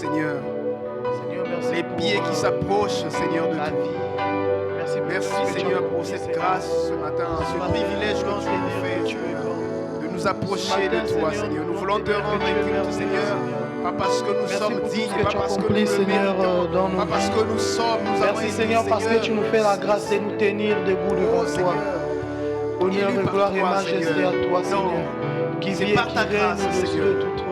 Seigneur. Seigneur, merci Les pour pieds qui s'approchent, Seigneur, de la toi. vie. Merci, Seigneur, pour cette grâce ce matin, ce privilège que tu nous fais de nous approcher de toi, Seigneur. Nous voulons te rendre culte, Seigneur, pas parce que nous sommes dignes, pas parce que nous le méritons, pas parce que nous sommes, nous avons Merci été, Seigneur, parce que tu nous fais la grâce de nous tenir debout devant toi. Honneur et gloire et majesté à toi, Seigneur, qui vit et qui règne au-dessus de tout trône.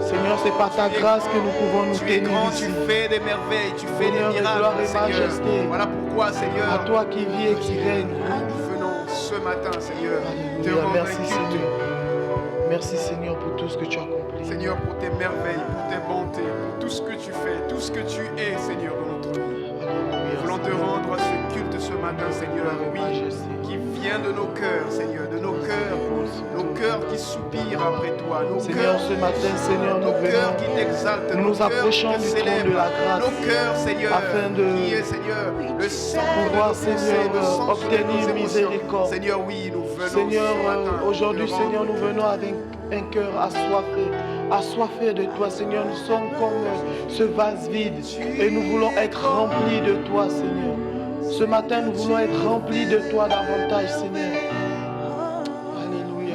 Seigneur, c'est par ta grâce que nous pouvons nous tenir ici. Tu fais des merveilles, tu fais des miracles, Seigneur. Voilà pourquoi, Seigneur, à toi qui vis et qui règne. Nous venons ce matin, Seigneur, te rendre merci culte. Seigneur. Merci Seigneur pour tout ce que tu as accompli. Seigneur, pour tes merveilles, pour tes bontés, pour tout ce que tu fais, tout ce que tu es, Seigneur, dans notre vie. Nous voulons te rendre ce culte ce matin, Seigneur, oui, qui vient de nos cœurs, Seigneur, de nos cœurs qui soupirent après toi, nos Seigneur, cœurs, ce matin, Seigneur, nous cœurs venons, qui t'exaltent, nous nous approchons du trône de la grâce, nos cœurs, Seigneur, afin de qui est, Seigneur, le sang pouvoir, de nos pensées, Seigneur, le sang obtenir de nos émotions. miséricorde. Seigneur, oui, nous venons Seigneur, ce matin aujourd'hui, te rendre Seigneur, nous venons avec un cœur assoiffé de toi, Seigneur. Nous sommes comme ce vase vide et nous voulons être remplis de toi, Seigneur. Ce matin, nous voulons être remplis de toi davantage, Seigneur. Alléluia.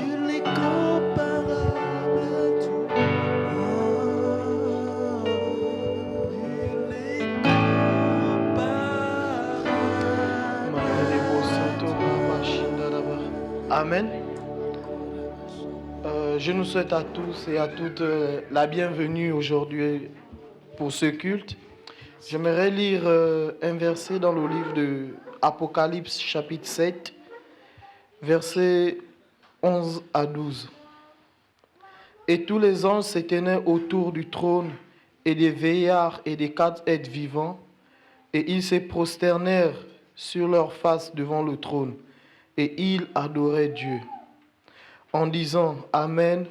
Amen. Je nous souhaite à tous et à toutes la bienvenue aujourd'hui pour ce culte. J'aimerais lire un verset dans le livre de Apocalypse chapitre 7, versets 11 à 12. Et tous les anges se tenaient autour du trône et des vieillards et des 4 êtres vivants, et ils se prosternèrent sur leur face devant le trône, et ils adoraient Dieu, en disant Amen,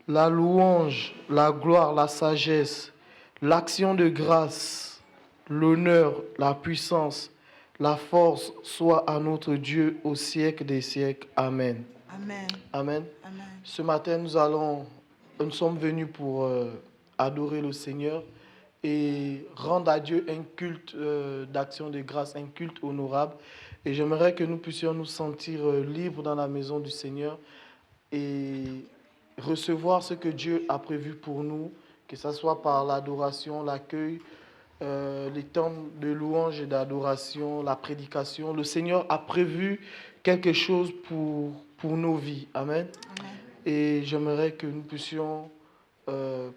la louange, la gloire, la sagesse, l'action de grâce, l'honneur, la puissance, la force soit à notre Dieu au siècle des siècles. Amen. Amen. Amen. Amen. Ce matin, nous sommes venus pour adorer le Seigneur et rendre à Dieu un culte d'action de grâce, un culte honorable. Et j'aimerais que nous puissions nous sentir libres dans la maison du Seigneur et recevoir ce que Dieu a prévu pour nous, que ce soit par l'adoration, l'accueil, les temps de louange et d'adoration, la prédication. Le Seigneur a prévu quelque chose pour nos vies. Amen. Amen. Et j'aimerais que nous puissions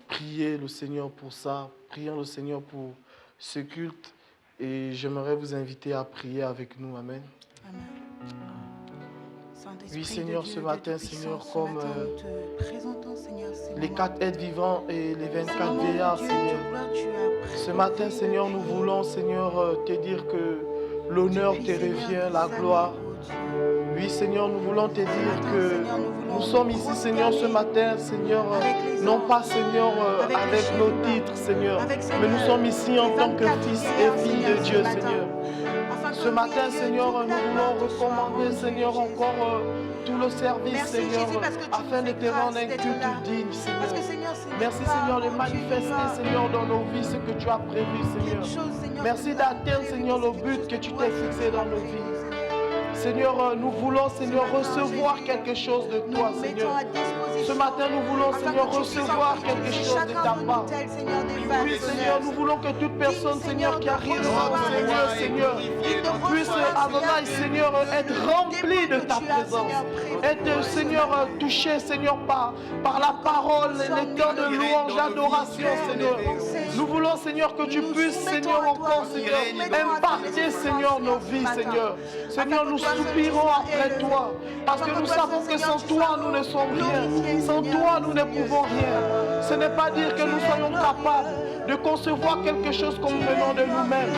prier le Seigneur pour ça, prier le Seigneur pour ce culte. Et j'aimerais vous inviter à prier avec nous. Amen. Amen. Oui, Seigneur, ce matin, Seigneur, comme Seigneur, les 4 êtres vivants et les 24 vieillards, Seigneur. Ce matin, Seigneur, nous voulons, Seigneur, te dire que l'honneur te revient, la gloire. Oui, Seigneur, nous voulons te dire que nous sommes ici, Seigneur, ce matin, Seigneur, non pas, Seigneur, avec nos titres, Seigneur, mais nous sommes ici en tant que fils et filles de Dieu, Seigneur. Ce matin, Seigneur, nous voulons recommander, Seigneur, encore tout le service, Seigneur, afin de te rendre un culte digne, Seigneur. Merci, Seigneur, de manifester, Seigneur, dans nos vies ce que tu as prévu, Seigneur. Merci d'atteindre, Seigneur, le but que tu t'es fixé dans nos vies. Seigneur, nous voulons, Seigneur, recevoir quelque chose de toi, Seigneur. Ce matin, nous voulons, Seigneur, recevoir quelque chose de ta part. Oui, Seigneur, nous voulons que toute personne, Seigneur, qui arrive devant ce lieu, Seigneur, puisse, Adonai, Seigneur, être rempli de ta présence. Être, Seigneur, touché, Seigneur, par la parole, les temps de louange, d'adoration, Seigneur. Nous voulons, Seigneur, que tu puisses, Seigneur, encore, Seigneur, imparter, Seigneur, nos vies, Seigneur. Seigneur, nous soupirons après toi, parce que nous savons que sans toi, nous ne sommes rien. Sans toi, nous ne pouvons rien. Ce n'est pas dire que nous soyons capables de concevoir quelque chose comme venant de nous-mêmes,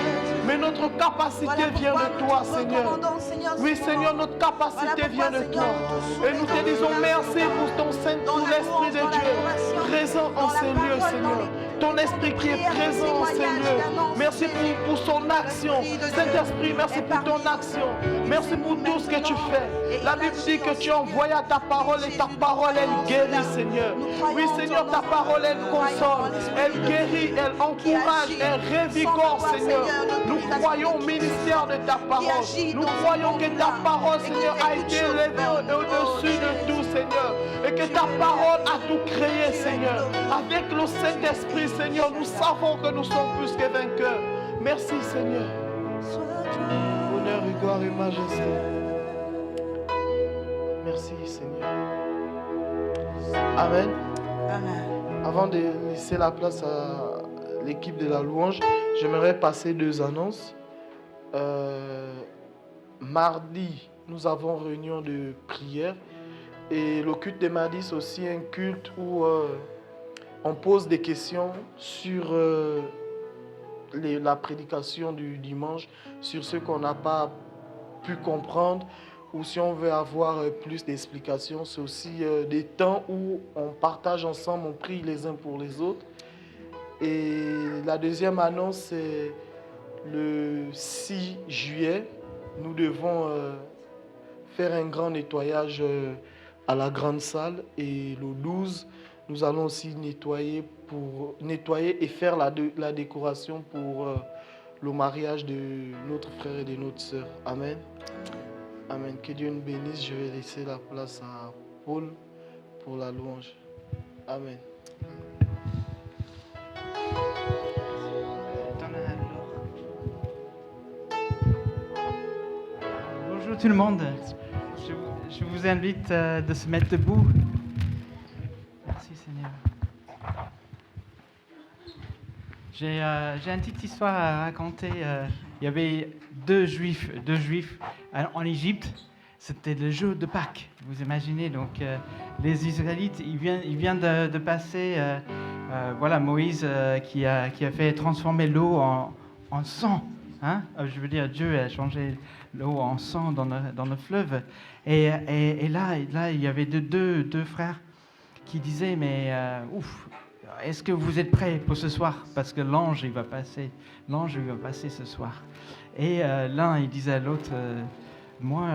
mais notre capacité vient de toi, Seigneur. Oui, Seigneur, notre capacité vient de toi. Et nous te disons merci pour ton Saint, pour l'Esprit de Dieu présent en ces lieux, Seigneur. ton esprit qui est présent, Seigneur. Merci pour son action. Saint-Esprit, merci pour ton action. Merci pour tout ce que tu fais. La Bible dit que tu envoies ta parole et ta parole, elle guérit, Seigneur. Oui, Seigneur, ta parole, elle console, elle guérit, elle encourage, elle revigore, Seigneur. Nous croyons au ministère de ta parole. Nous croyons que ta parole, Seigneur, a été élevée au-dessus de tout, Seigneur. Et que ta parole a tout créé, Seigneur. Avec le Saint-Esprit, Seigneur, nous savons que nous sommes plus que vainqueurs. Merci, Seigneur. Honneur et gloire et majesté. Merci, Seigneur. Amen. Amen. Avant de laisser la place à l'équipe de la louange, j'aimerais passer 2 annonces. Mardi, nous avons réunion de prière. Et le culte de mardi, c'est aussi un culte où on pose des questions sur la prédication du dimanche, sur ce qu'on n'a pas pu comprendre, ou si on veut avoir plus d'explications. C'est aussi des temps où on partage ensemble, on prie les uns pour les autres. Et la deuxième annonce, c'est le 6 juillet. Nous devons faire un grand nettoyage à la grande salle. Et le 12, nous allons aussi nettoyer et faire la décoration pour le mariage de notre frère et de notre sœur. Amen. Amen. Que Dieu nous bénisse. Je vais laisser la place à Paul pour la louange. Amen. Bonjour tout le monde. Je vous invite de se mettre debout. Merci Seigneur. J'ai une petite histoire à raconter. Il y avait deux juifs en Égypte. C'était le jour de Pâques. Vous imaginez, donc les Israélites, ils viennent de passer. Voilà Moïse qui a fait transformer l'eau en sang. Hein? Je veux dire, Dieu a changé l'eau en sang dans le fleuve. Et là, il y avait deux frères qui disaient, mais est-ce que vous êtes prêts pour ce soir? Parce que l'ange, il va passer ce soir. Et l'un, il disait à l'autre, moi,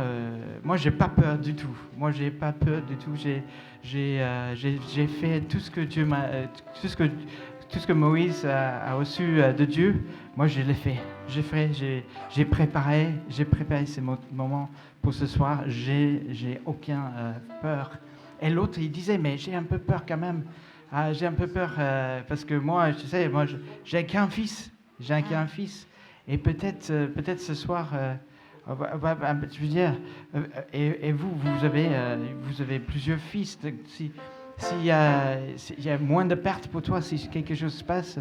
j'ai pas peur du tout. Moi, j'ai pas peur du tout. J'ai fait tout ce que Dieu m'a, tout ce que Moïse a reçu de Dieu. Moi, je l'ai fait. J'ai préparé ces moments pour ce soir. J'ai aucun peur. Et l'autre, il disait, mais j'ai un peu peur quand même. J'ai un peu peur parce que moi, tu sais, j'ai qu'un fils. Et peut-être ce soir, je veux dire, et vous avez plusieurs fils. S'il y a moins de pertes pour toi, si quelque chose se passe.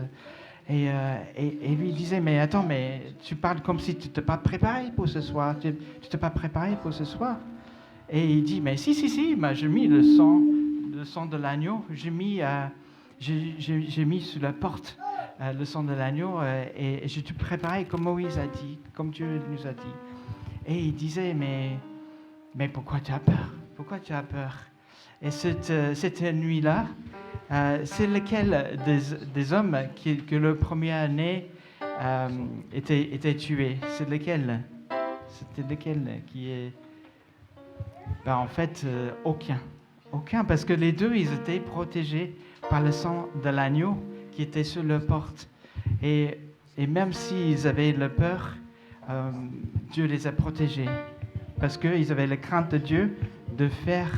Et lui il disait, mais attends, mais tu parles comme si tu t'es pas préparé pour ce soir. Tu t'es pas préparé pour ce soir. Et il dit, mais si, j'ai mis le sang de l'agneau. J'ai mis sur la porte le sang de l'agneau et j'ai tout préparé comme Moïse a dit, comme Dieu nous a dit. Et il disait, mais pourquoi tu as peur? Pourquoi tu as peur? Et cette nuit-là, c'est lequel des hommes que le premier-né était tué? C'est lequel? C'était lequel qui est... Ben, en fait, aucun, parce que les deux, ils étaient protégés par le sang de l'agneau qui était sur leur porte. Et même s'ils avaient la peur, Dieu les a protégés, parce qu'ils avaient la crainte de Dieu de faire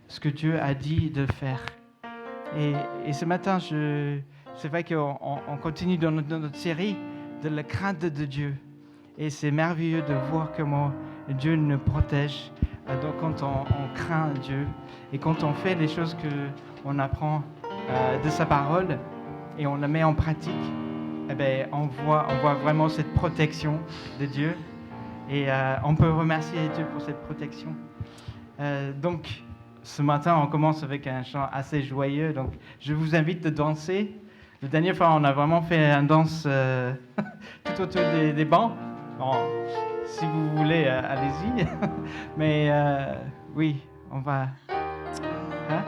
ce que Dieu a dit de faire. Et ce matin, c'est vrai qu'on continue dans notre série de la crainte de Dieu. Et c'est merveilleux de voir comment Dieu nous protège. Donc quand on craint Dieu et quand on fait les choses qu'on apprend de sa parole et on la met en pratique, eh ben, on voit vraiment cette protection de Dieu. Et on peut remercier Dieu pour cette protection. Donc, ce matin, on commence avec un chant assez joyeux. Donc, je vous invite de danser. La dernière fois, on a vraiment fait une danse tout autour des bancs. Bon, si vous voulez, allez-y. Mais oui, on va... Hein?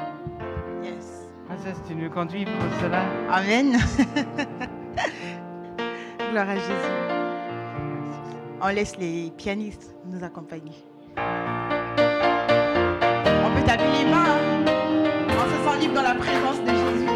Yes. princesse, tu nous conduis pour cela. Amen. Gloire à Jésus. On laisse les pianistes nous accompagner. On peut taper les mains. On se sent libre dans la présence de Jésus.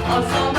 Ensemble,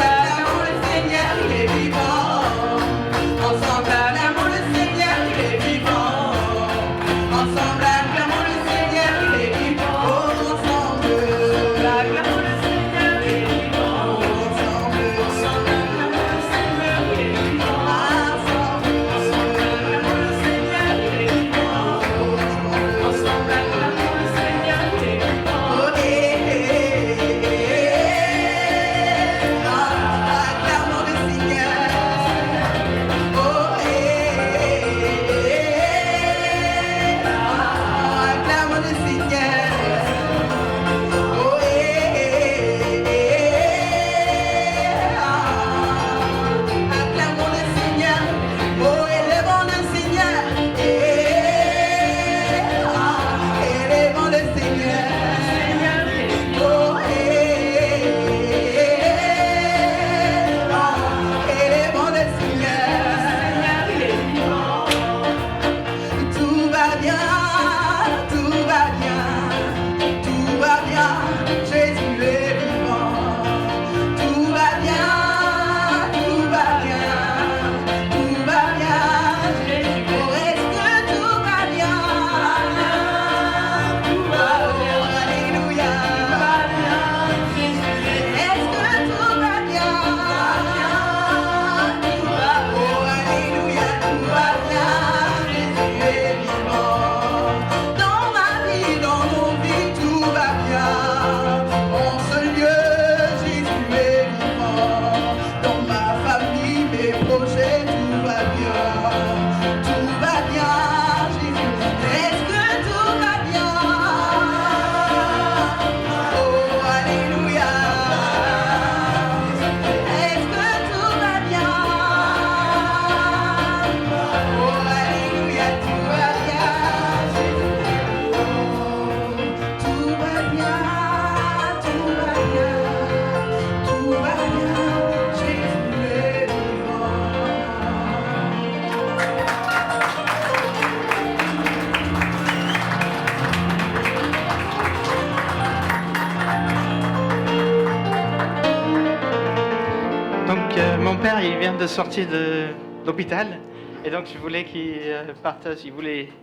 grand-père, il vient de sortir de l'hôpital. Et donc, je voulais qu'il partage.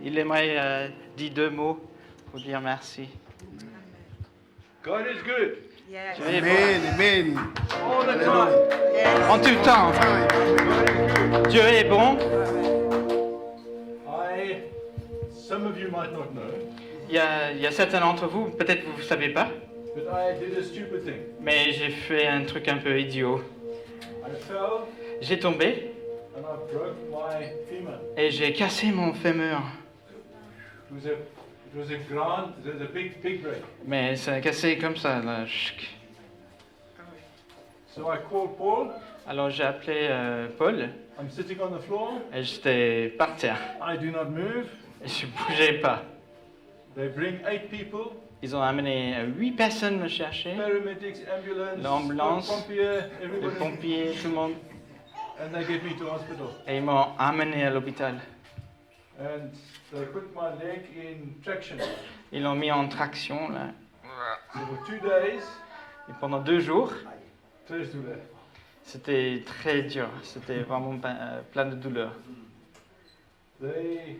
Il aimerait dire 2 mots pour dire merci. God is good. Yes. Dieu est bon. Amen, amen. All the Alléluia. time. Yes. En tout temps, Dieu est bon. Some of you might not know, Il y a certains d'entre vous, peut-être vous ne savez pas, but I did a stupid thing. mais j'ai fait un truc un peu idiot. I fell J'ai tombé and I broke my femur. et j'ai cassé mon fémur. It was a big break. Mais ça a cassé comme ça, là. Chut. So I called Paul. Alors j'ai appelé Paul I'm sitting on the floor. et j'étais par terre. I do not move. Et je bougeais pas. They bring 8 people, Ils ont amené 8 personnes me chercher, paramedics, ambulance, L'ambulance, pompiers, les everybody, pompiers, tout le monde. and they get me to hospital. Et ils m'ont amené à l'hôpital. And they put my leg in traction. Ils l'ont mis en traction, là. So for 2 days, Et pendant 2 jours, très douleur. c'était très dur. C'était vraiment plein de douleur. They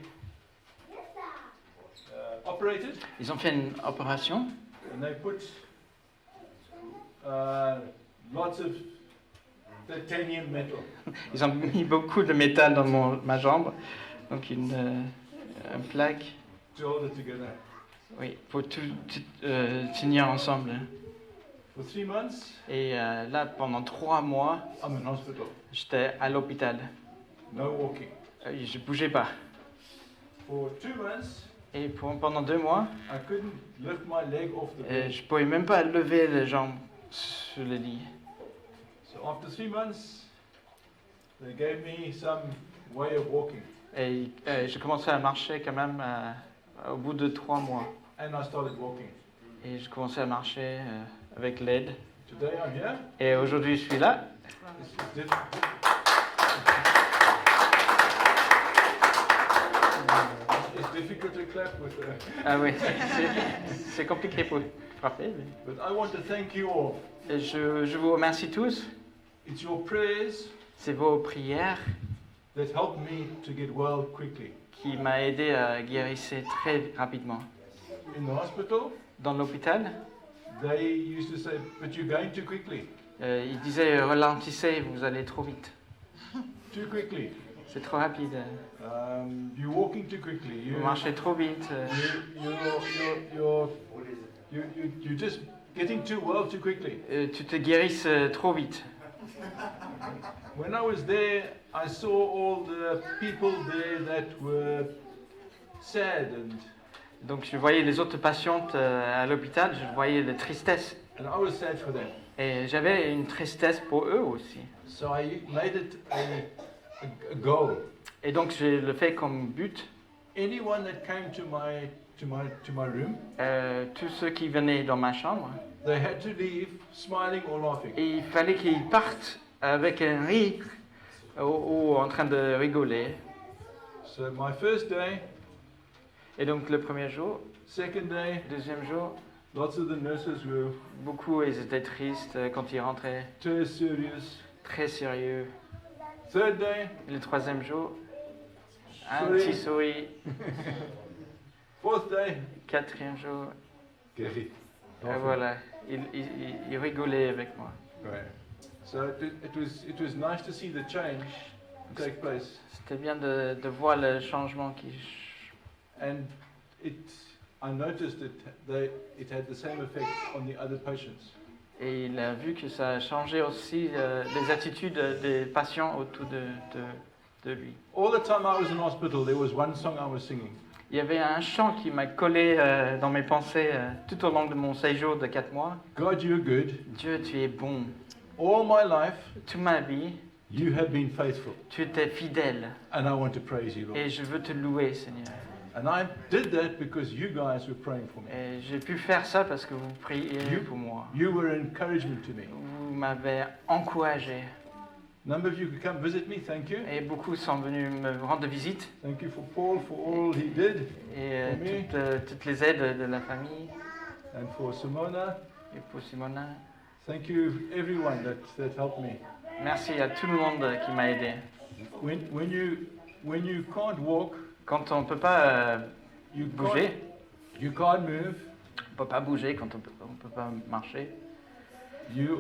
operated Ils ont fait une opération. and they put lots of titanium metal. Ils ont mis beaucoup de métal dans ma jambe. Donc une plaque. To hold it together. Oui, pour tout tenir ensemble. For 3 months, Et là, pendant 3 mois, I'm in hospital. j'étais à l'hôpital. No walking. Je bougeais pas. For 2 months, Et pendant 2 mois, I couldn't lift my leg off the bed. je pouvais même pas lever les jambes sur le lit. So after 3 months, they gave me some way of walking. Et j'ai commencé à marcher quand même au bout de 3 mois. And I started walking. Et j'ai commencé à marcher avec l'aide. Today I'm here. Et aujourd'hui, je suis là. It's difficult. It's difficult to clap with Ah oui, c'est compliqué pour frapper. but I want to thank you all. Et je vous remercie tous. It's your prayers C'est vos prières that helped me to get well quickly. qui m'ont aidé à guérir très rapidement. In the hospital, Dans l'hôpital, they used to say, but you're going too quickly. ils disaient ralentissez, vous allez trop vite. Too quickly. C'est trop rapide. You're walking too quickly. Vous marchez trop vite. You're just getting too well too quickly. Tu te guérisses trop vite. When I was there, I saw all the people there that were sad Donc je voyais les autres patientes à l'hôpital, je voyais la tristesse. and I was sad for them. Et j'avais une tristesse pour eux aussi. So I made it a goal. Et donc je le fais comme but. Anyone that came to my room, Tous ceux qui venaient dans ma chambre, they had to leave smiling or laughing. et il fallait qu'ils partent avec un rire ou en train de rigoler. So my first day, Et donc le premier jour, second day, deuxième jour, lots of the nurses were beaucoup ils étaient tristes quand ils rentraient, too serious. très sérieux. Third day, Le troisième jour, un Sourire. petit sourire. fourth day, Quatrième jour, Gary. et voilà, ils rigolaient avec moi. Right. So it was nice to see the change take place, C'était bien de voir le changement qui... and I noticed it had the same effect on the other patients. Et il a vu que ça a changé aussi les attitudes des patients autour de lui. All the time I was in hospital, there was one song I was singing. Il y avait un chant qui m'a collé dans mes pensées tout au long de mon séjour de 4 mois. God, you're good. Dieu, tu es bon. All my life, Toute ma vie, you have been faithful, tu étais fidèle. and I want to praise you, Lord. Et je veux te louer, Seigneur. And I did that because you guys were praying for me. Et j'ai pu faire ça parce que vous priez pour moi. You were an encouragement to me. Vous m'avez encouragé. A number of you could come visit me. Thank you. Et beaucoup sont venus me rendre visite. Thank you for Paul for all he did, Et Oui. toutes les aides de la famille. and for Simona. Et pour Simona. Thank you, everyone that helped me. Merci à tout le monde qui m'a aidé. When you can't walk, Quand on ne peut pas you bouger, you can't move, on peut pas bouger, quand on peut pas marcher, you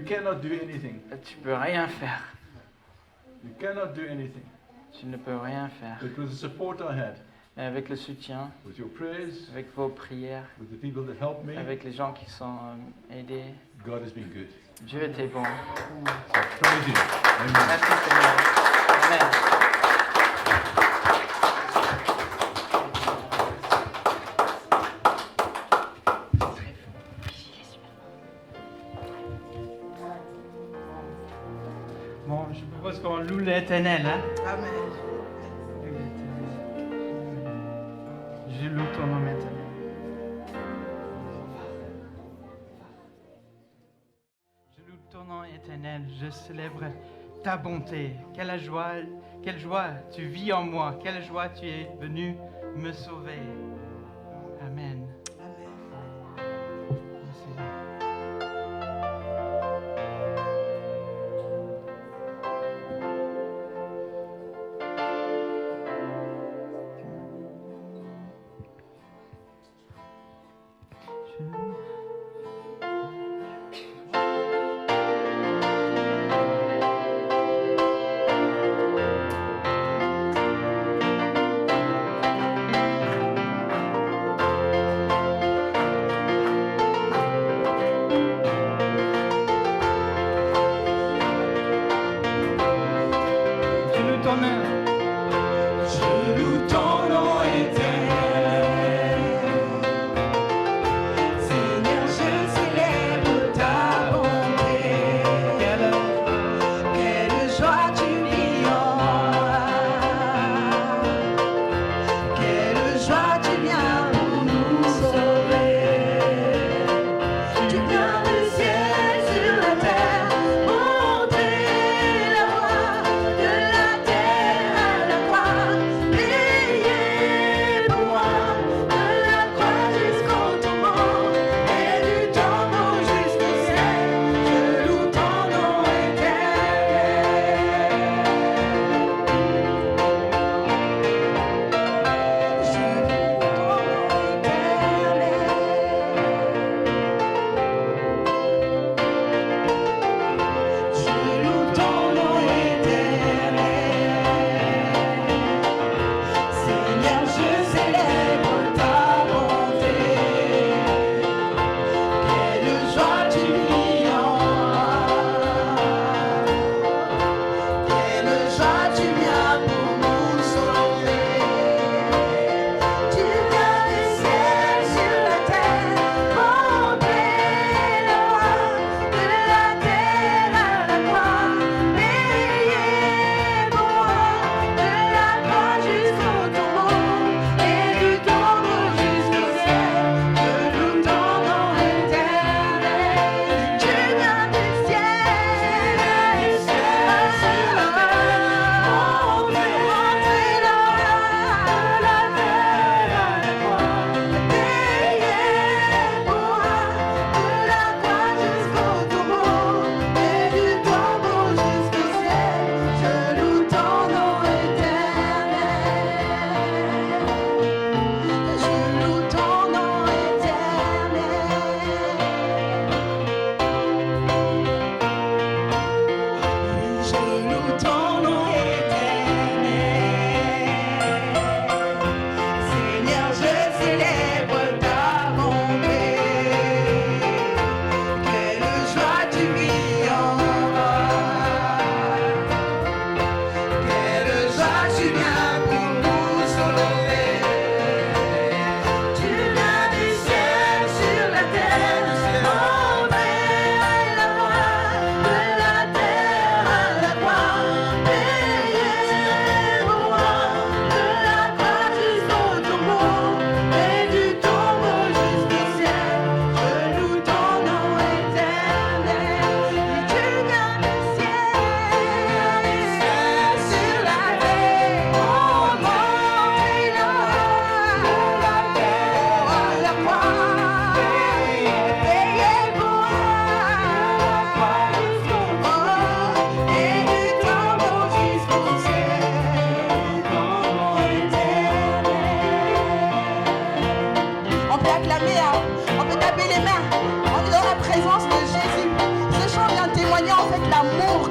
cannot do anything. tu peux rien faire. You cannot do anything. Tu ne peux rien faire. But with the support I had, Mais avec le soutien, with your prayers, avec vos prières, with the people that helped me, avec les gens qui sont aidés, God has been good. Dieu était bon. So praise Him. Amen. Merci Seigneur. Amen. Bon, je propose qu'on loue l'Éternel, hein? Amen. Je loue ton nom éternel. Je loue ton nom éternel, je célèbre ta bonté. Quelle joie tu vis en moi, quelle joie tu es venu me sauver. Amen. Amen. Merci. Je loue ton nom. Je loue ton nom éternel, Seigneur.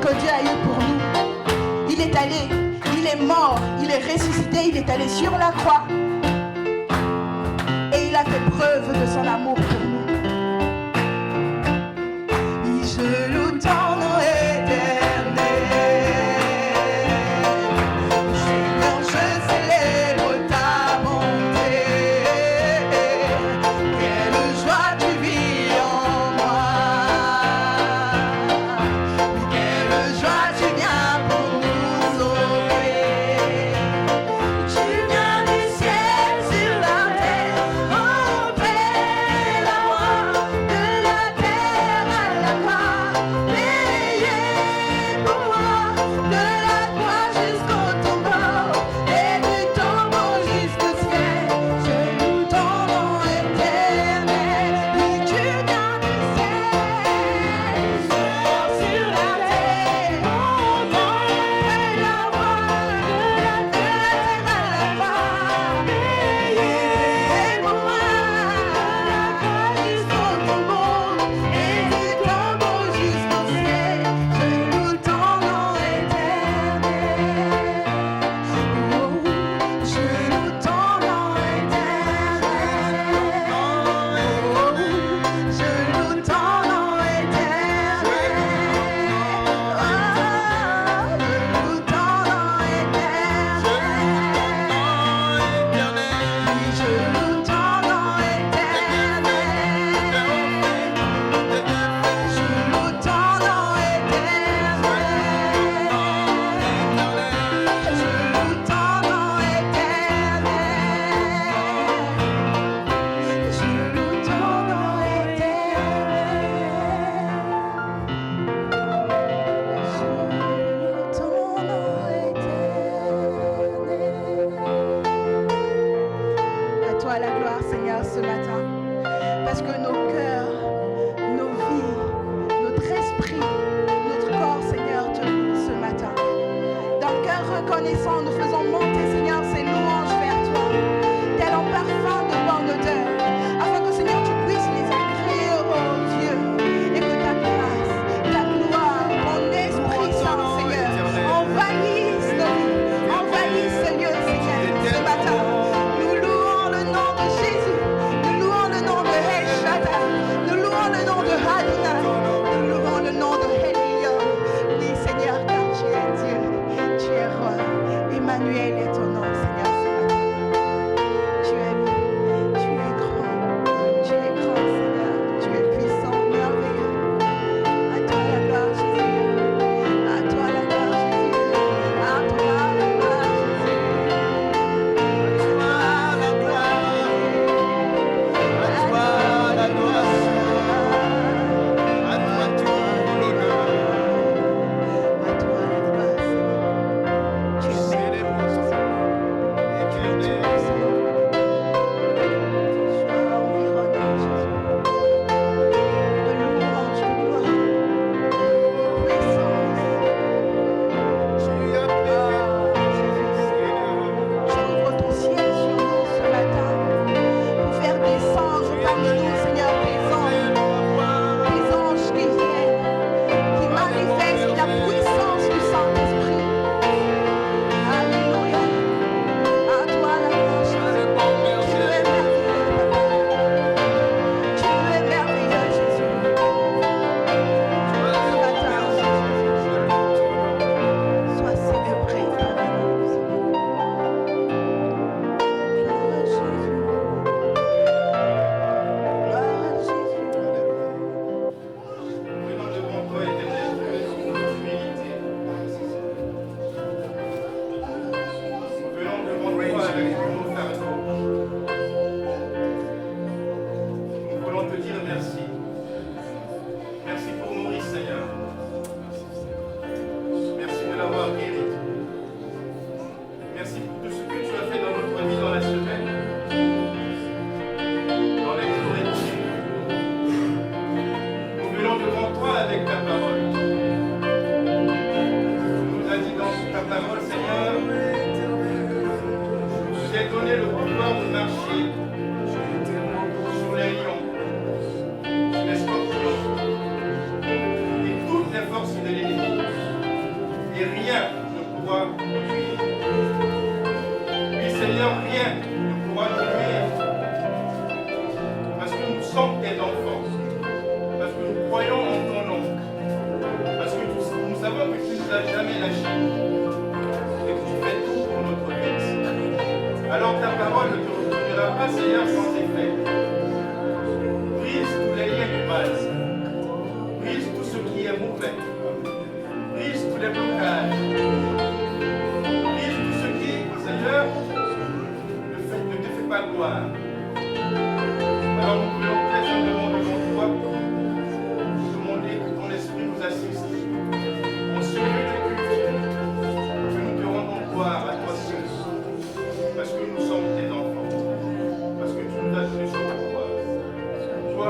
que Dieu a eu pour nous. Il est allé, il est mort, il est ressuscité, il est allé sur la croix. Et il a fait preuve de son amour pour nous. Je loue ton nom éternel. Seigneur, je célèbre ta bonté. Quelle joie tu vis en moi. Quelle joie tu viens pour nous sauver. Tu viens du ciel sur la terre, oh Père.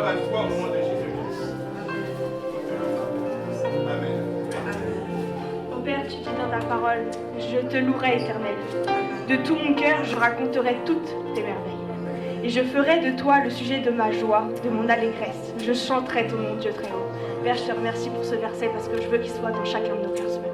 à toi au nom de Jésus. Amen. Ô Père, tu dis dans ta parole, je te louerai, Éternel. De tout mon cœur, je raconterai toutes tes merveilles. Et je ferai de toi le sujet de ma joie, de mon allégresse. Je chanterai ton nom, Dieu très haut. Père, je te remercie pour ce verset parce que je veux qu'il soit dans chacun de nos cœurs ce matin.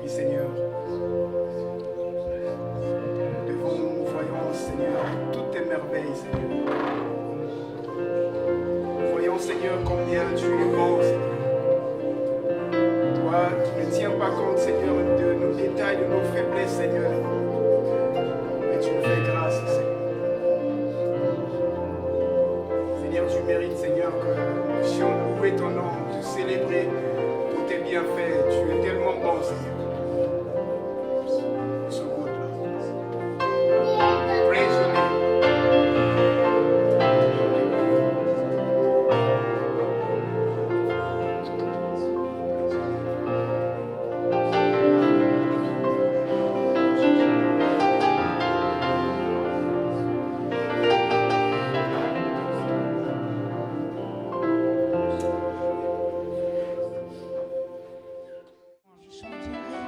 Oui, Seigneur. Devant nous, nous voyons, Seigneur, toutes tes merveilles, Seigneur. Nous voyons, Seigneur, combien tu es bon, Seigneur. Toi, tu ne tiens pas compte, Seigneur, de nos détails, de nos faiblesses, Seigneur. Mais tu nous fais grâce, Seigneur. Seigneur, tu mérites, Seigneur, que nous puissions louer ton nom, te célébrer tous tes bienfaits. Tu es tellement bon, Seigneur. So good. Praise your name. Je chanterai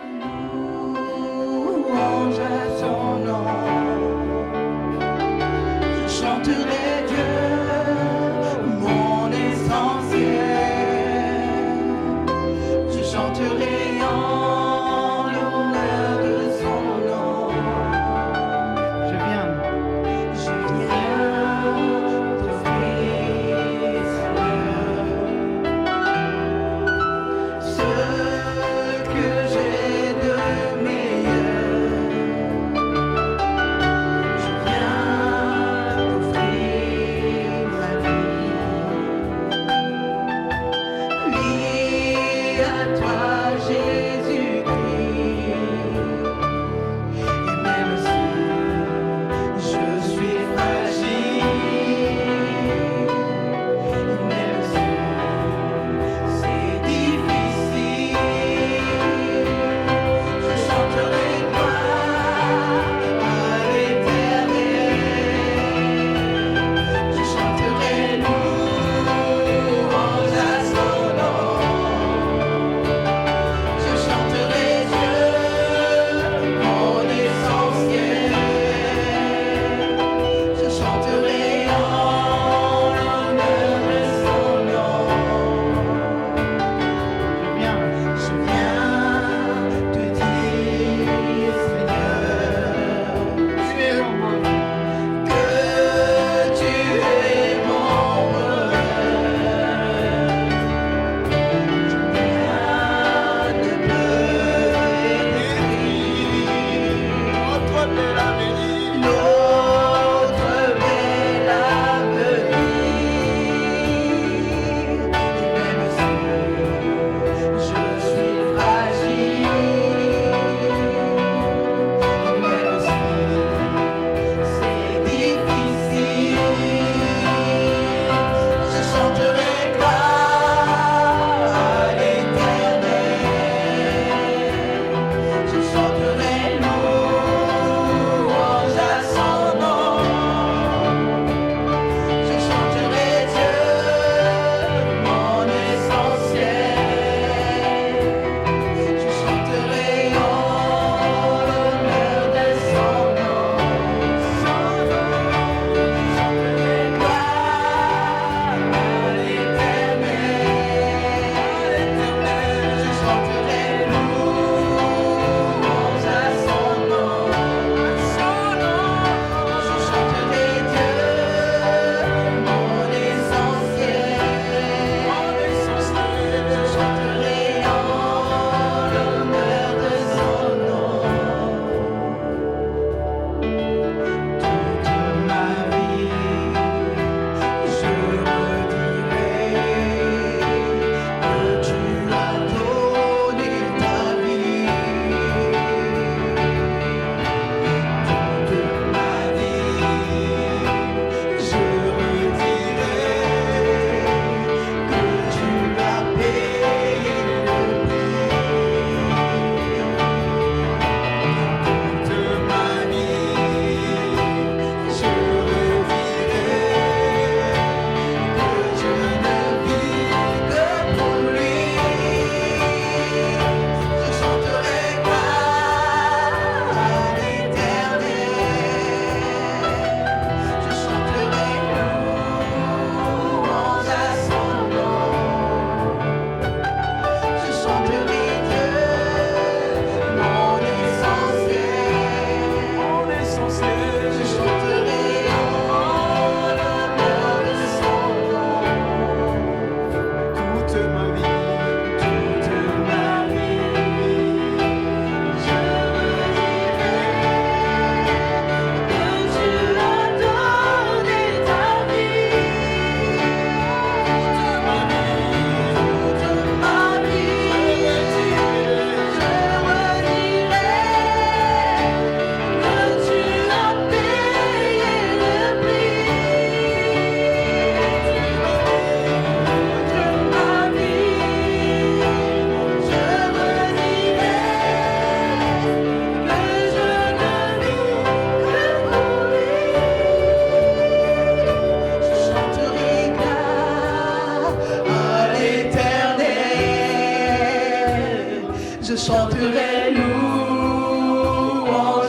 chanterai louange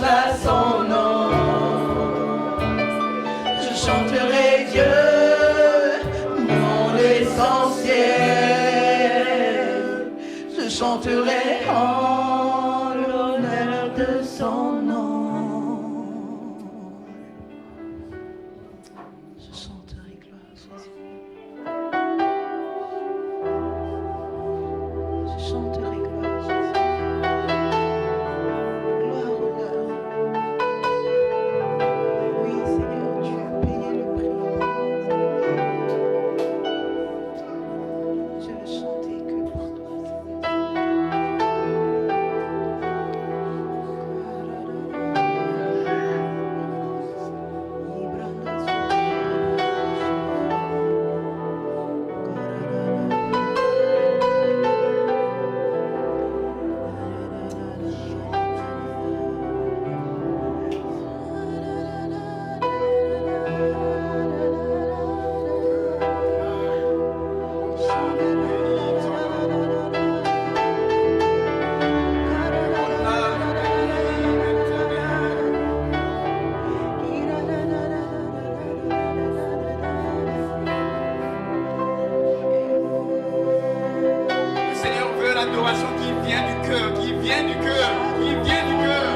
à son nom. Je chanterai Dieu, mon essentiel. Je chanterai en l'honneur de son nom. Je chanterai gloire à Jésus. Je chanterai gloire à Jésus. Gloire, honneur. Oui, Seigneur, tu as payé le prix. Je ne chantais que pour toi, Le Seigneur veut l'adoration qui vient du cœur, qui vient du cœur, qui vient du cœur.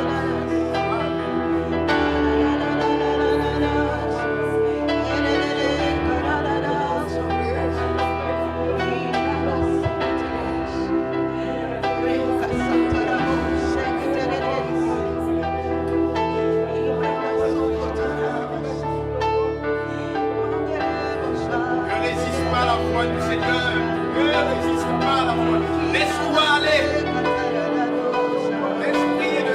Ne résiste pas à la voix du Seigneur. Ne résiste pas à la voix. Laisse-toi aller. L'Esprit de Dieu.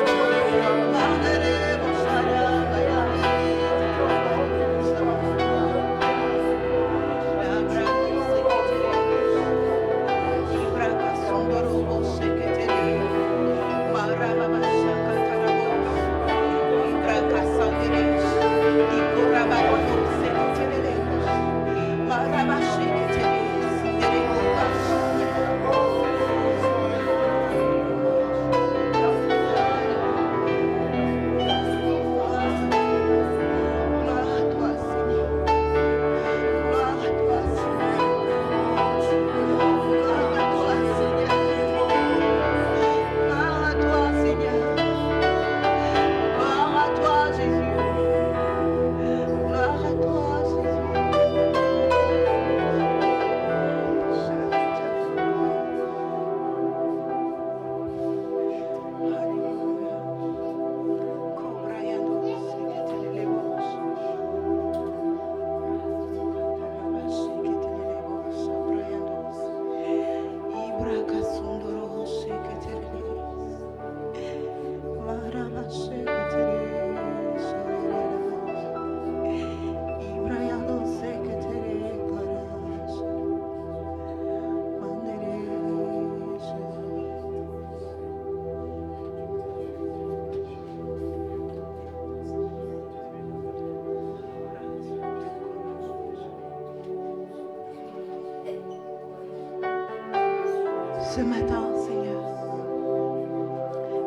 Ce matin, Seigneur,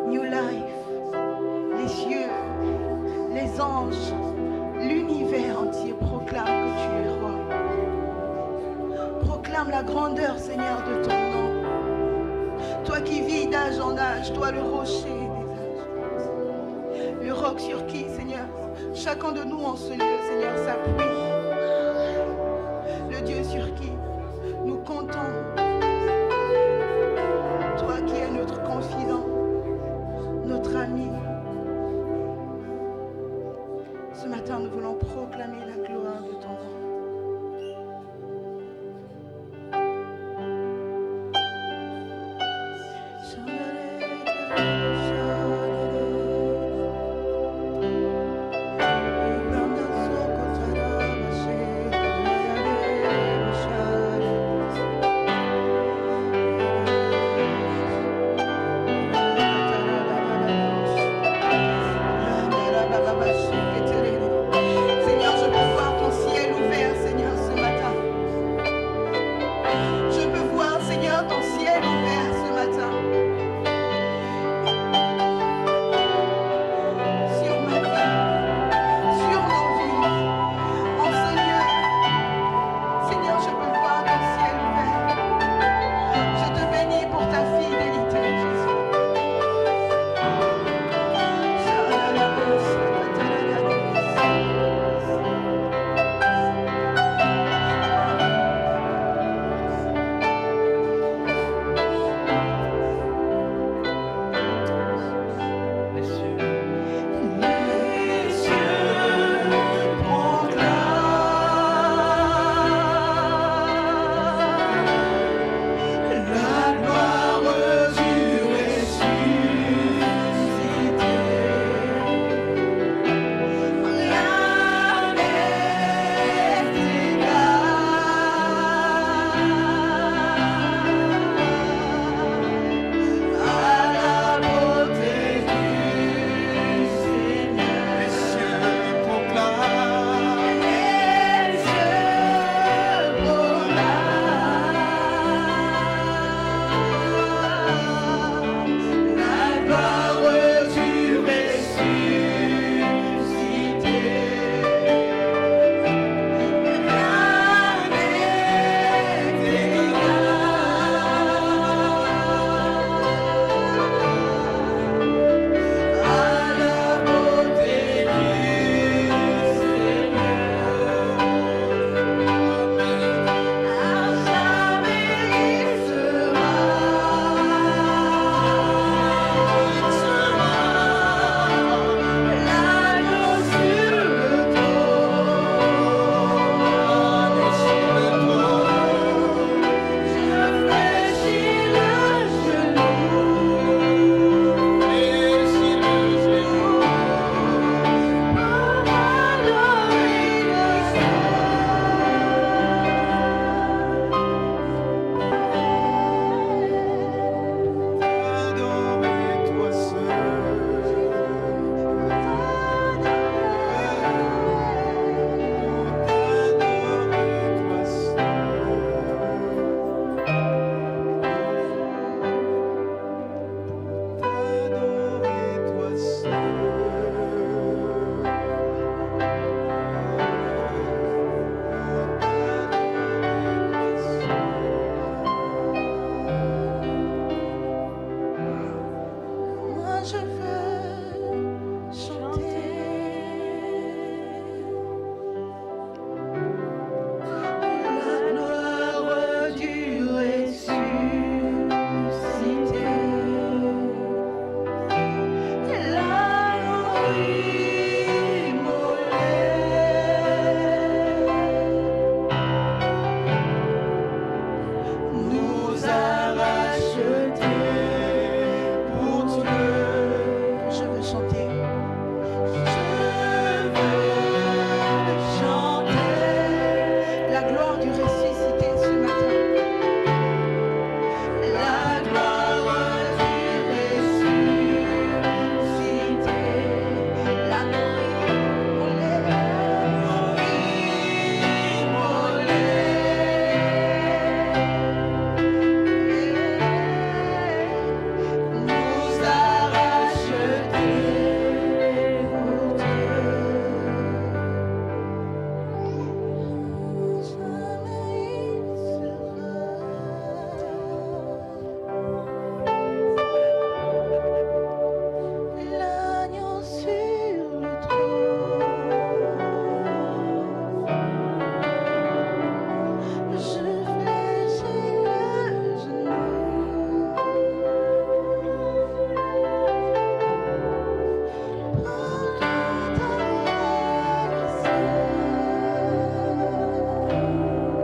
New Life, les cieux, les anges, l'univers entier proclament que tu es roi. Proclame la grandeur, Seigneur, de ton nom. Toi qui vis d'âge en âge, toi le rocher des âges. Le roc sur qui, Seigneur, chacun de nous en ce lieu, Seigneur, s'appuie. Le Dieu sur qui nous comptons. Toi qui es notre confident, notre ami. Ce matin, nous voulons proclamer la gloire de ton nom.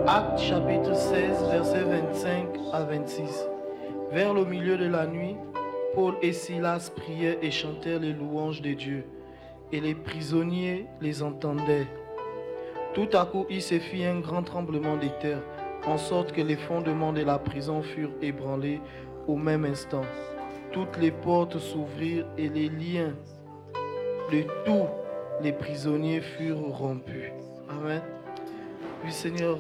Actes chapitre 16, versets 25 à 26. Vers le milieu de la nuit, Paul et Silas priaient et chantèrent les louanges de Dieu, et les prisonniers les entendaient. Tout à coup, il se fit un grand tremblement de terre, en sorte que les fondements de la prison furent ébranlés au même instant. Toutes les portes s'ouvrirent et les liens de tous les prisonniers furent rompus. Amen. Oui, Seigneur,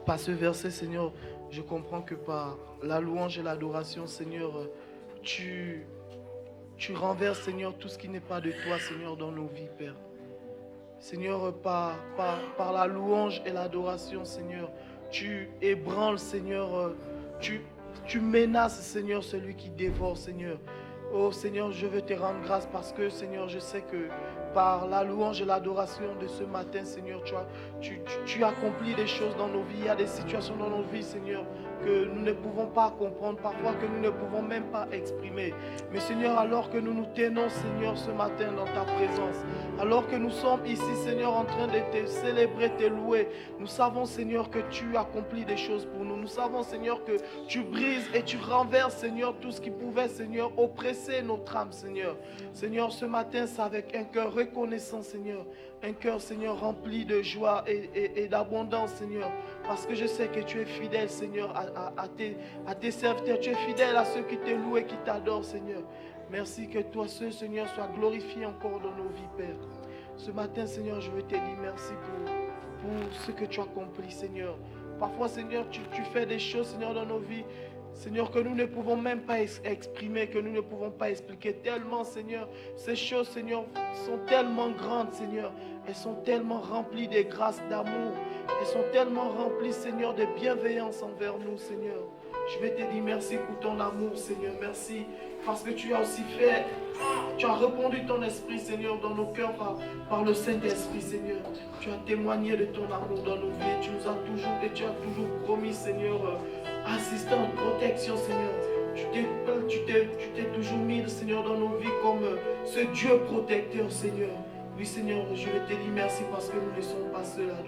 par ce verset, Seigneur, je comprends que par la louange et l'adoration, Seigneur, tu renverses, Seigneur, tout ce qui n'est pas de toi, Seigneur, dans nos vies, Père. Seigneur, par la louange et l'adoration, Seigneur, tu ébranles, Seigneur, tu menaces, Seigneur, celui qui dévore, Seigneur. Oh Seigneur, je veux te rendre grâce parce que, Seigneur, je sais que par la louange et l'adoration de ce matin, Seigneur, tu accomplis des choses dans nos vies. Il y a des situations dans nos vies, Seigneur, que nous ne pouvons pas comprendre, parfois que nous ne pouvons même pas exprimer. Mais Seigneur, alors que nous nous tenons, Seigneur, ce matin dans ta présence, alors que nous sommes ici, Seigneur, en train de te célébrer, te louer, nous savons, Seigneur, que tu accomplis des choses pour nous. Nous savons, Seigneur, que tu brises et tu renverses, Seigneur, tout ce qui pouvait, Seigneur, oppresser notre âme, Seigneur. Seigneur, ce matin, c'est avec un cœur reconnaissant, Seigneur. Un cœur, Seigneur, rempli de joie et d'abondance, Seigneur. Parce que je sais que tu es fidèle, Seigneur, à tes serviteurs. Tu es fidèle à ceux qui te louent et qui t'adorent, Seigneur. Merci que toi seul, Seigneur, sois glorifié encore dans nos vies, Père. Ce matin, Seigneur, je veux te dire merci pour ce que tu as accompli, Seigneur. Parfois, Seigneur, tu fais des choses, Seigneur, dans nos vies, Seigneur, que nous ne pouvons même pas exprimer, que nous ne pouvons pas expliquer. Tellement, Seigneur, ces choses, Seigneur, sont tellement grandes, Seigneur. Elles sont tellement remplies de grâce, d'amour. Elles sont tellement remplies, Seigneur, de bienveillance envers nous, Seigneur. Je vais te dire merci pour ton amour, Seigneur. Merci parce que tu as aussi fait, tu as répandu ton esprit, Seigneur, dans nos cœurs par le Saint-Esprit, Seigneur. Tu as témoigné de ton amour dans nos vies. Tu as toujours promis, Seigneur, assistance, protection, Seigneur. Tu t'es toujours mis, Seigneur, dans nos vies comme ce Dieu protecteur, Seigneur. Oui, Seigneur, je vais te dire merci parce que nous ne sommes pas seuls à